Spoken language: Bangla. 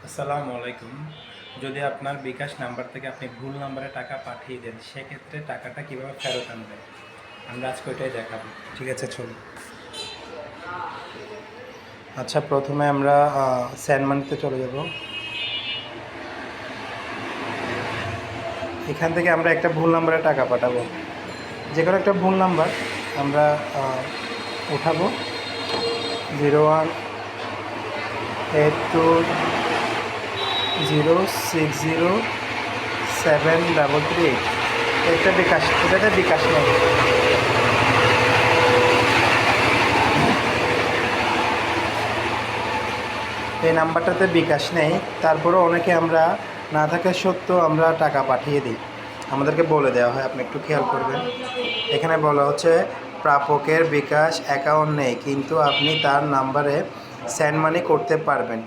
আসসালামু আলাইকুম। যদি আপনার বিকাশ নাম্বার থেকে আপনি ভুল নাম্বারে টাকা পাঠিয়ে দেন, সেক্ষেত্রে টাকাটা কীভাবে ফেরত আনবেন? আমরা আজকে ওইটাই দেখাবো। ঠিক আছে, চলুন। আচ্ছা, প্রথমে আমরা সেন্ড মানিতে চলে যাব। এখান থেকে আমরা একটা ভুল নাম্বারে টাকা পাঠাবো। যে কোনো একটা ভুল নাম্বার আমরা উঠাবো। 0182060733। একটা বিকাশ, এটাতে বিকাশ নেই। এই নাম্বারটাতে বিকাশ নেই, তারপরেও অনেকে আমরা না থাকা সত্ত্বেও আমরা টাকা পাঠিয়ে দিই। আমাদেরকে বলে দেওয়া হয়, আপনি একটু খেয়াল করবেন। এখানে বলা হচ্ছে প্রাপকের বিকাশ অ্যাকাউন্ট নেই, কিন্তু আপনি তার নাম্বারে সেন্ড মানি করতে পারবেন।